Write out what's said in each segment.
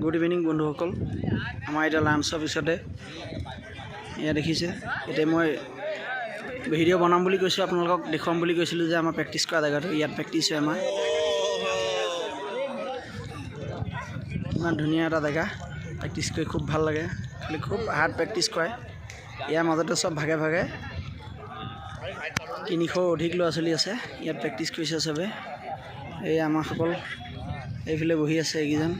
Good evening বন্ধুসকল, আমাৰ এতিয়া লাঞ্চৰ পিছতে এয়া দেখিছে। এতিয়া মই ভিডিঅ' বনাম বুলি কৈছোঁ, আপোনালোকক দেখুৱাম বুলি কৈছিলোঁ যে আমাৰ প্ৰেক্টিছ কৰা জেগাটো। ইয়াত প্ৰেক্টিছ হয় আমাৰ। ইমান ধুনীয়া এটা জেগা, প্ৰেক্টিছ কৰি খুব ভাল লাগে। খালি খুব হাৰ্ড প্ৰেক্টিছ কৰে। ইয়াৰ মাজতে চব ভাগে ভাগে 300 অধিক ল'ৰা ছোৱালী আছে। ইয়াত প্ৰেক্টিছ কৰিছে চবে। এই আমাৰসকল এইফালে বহি আছে এইকেইজন।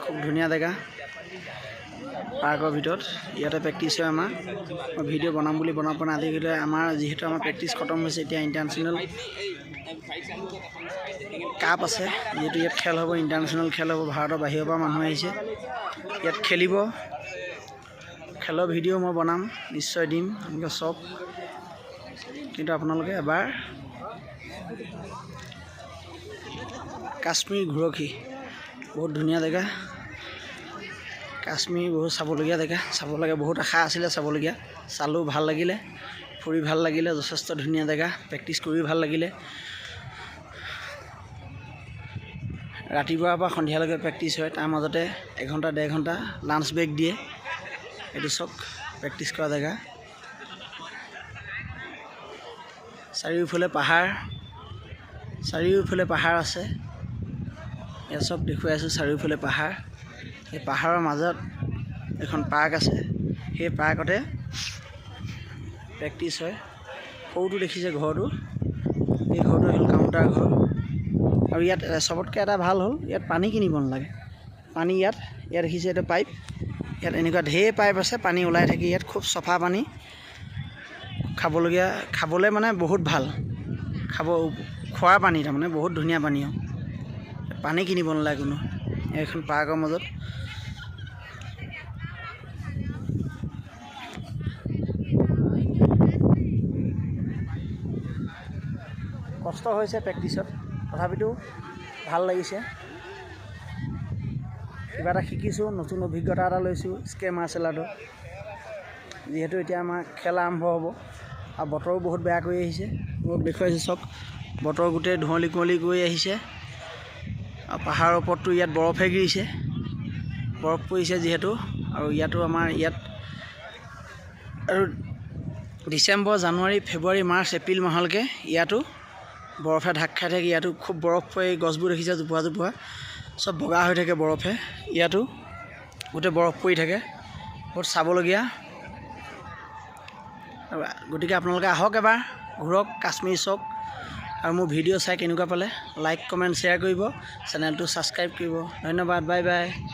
খুব ধুনীয়া জেগা, পাৰ্কৰ ভিতৰত। ইয়াতে প্ৰেক্টিছ হয় আমাৰ। মই ভিডিঅ' বনাম বুলি বনাব পৰা নাই। আজিকালি আমাৰ যিহেতু আমাৰ প্ৰেক্টিছ খতম হৈছে, এতিয়া ইণ্টাৰনেশ্যনেল কাপ আছে। যিহেতু ইয়াত খেল হ'ব, ইণ্টাৰনেশ্যনেল খেল হ'ব। ভাৰতৰ বাহিৰৰ পৰা মানুহ আহিছে, ইয়াত খেলিব। খেলৰ ভিডিঅ' মই বনাম, নিশ্চয় দিম এনেকৈ চব। কিন্তু আপোনালোকে এবাৰ কাশ্মীৰ ঘূৰকহি, বহুত ধুনীয়া জেগা। কাশ্মীৰ বহুত চাবলগীয়া জেগা, চাব লাগে। বহুত আশা আছিলে চাবলগীয়া, চালোঁ, ভাল লাগিলে, ফুৰি ভাল লাগিলে। যথেষ্ট ধুনীয়া জেগা, প্ৰেক্টিছ কৰি ভাল লাগিলে। ৰাতিপুৱাৰ পৰা সন্ধিয়ালৈকে প্ৰেক্টিছ হয়। তাৰ মাজতে 1 ঘণ্টা 1.5 ঘণ্টা লাঞ্চ ব্ৰেক দিয়ে। এইটো চব প্ৰেক্টিছ কৰা জেগা। চাৰিওফালে পাহাৰ, চাৰিওফালে পাহাৰ আছে। ইয়াত চব দেখুৱাই আছোঁ, চাৰিওফালে পাহাৰ। এই পাহাৰৰ মাজত এখন পাৰ্ক আছে। সেই পাৰ্কতে প্ৰেক্টিছ হয়। সৰুটো দেখিছে ঘৰটো, এই ঘৰটো হ'ল কাউণ্টাৰ ঘৰ। আৰু ইয়াত চবতকৈ এটা ভাল হ'ল, ইয়াত পানী কিনিব নালাগে। পানী ইয়াত দেখিছে, এইটো পাইপ। ইয়াত এনেকুৱা ঢেৰ পাইপ আছে, পানী ওলাই থাকি। ইয়াত খুব চফা পানী, খাবলৈ মানে বহুত ভাল। খোৱাৰ পানী তাৰমানে বহুত ধুনীয়া পানী। পানী কিনিব নালাগে কোনো। এইখন পাৰ্কৰ মাজত কষ্ট হৈছে প্ৰেক্টিছত, তথাপিতো ভাল লাগিছে। কিবা এটা শিকিছোঁ, নতুন অভিজ্ঞতা এটা লৈছোঁ স্ক্ৰে মাৰ্চেল আৰ্টৰ। যিহেতু এতিয়া আমাৰ খেল আৰম্ভ হ'ব আৰু বতৰো বহুত বেয়া কৰি আহিছে। মোক দেখুৱাইছোঁ চব, বতৰ গোটেই ধুঁৱলি কুঁৱলি কৰি আহিছে। আৰু পাহাৰৰ ওপৰততো ইয়াত বৰফে গিৰিছে, বৰফ পৰিছে যিহেতু। আৰু ইয়াতো আমাৰ ইয়াত আৰু ডিচেম্বৰ, জানুৱাৰী, ফেব্ৰুৱাৰী, মাৰ্চ, এপ্ৰিল মাহলৈকে ইয়াতো বৰফে ঢাক খাই থাকে। ইয়াতো খুব বৰফ পৰি, গছবোৰ দেখিছে জোপোহা জোপোহা চব বগা হৈ থাকে বৰফে। ইয়াতো গোটেই বৰফ পৰি থাকে, বহুত চাবলগীয়া। গতিকে আপোনালোকে আহক, এবাৰ ঘূৰক, কাশ্মীৰ চাওক। আৰু মোৰ ভিডিঅ' চাই কেনেকুৱা পালে লাইক, কমেণ্ট, শ্বেয়াৰ কৰিব। চেনেলটো ছাবস্ক্ৰাইব কৰিব। ধন্যবাদ, বাই বাই।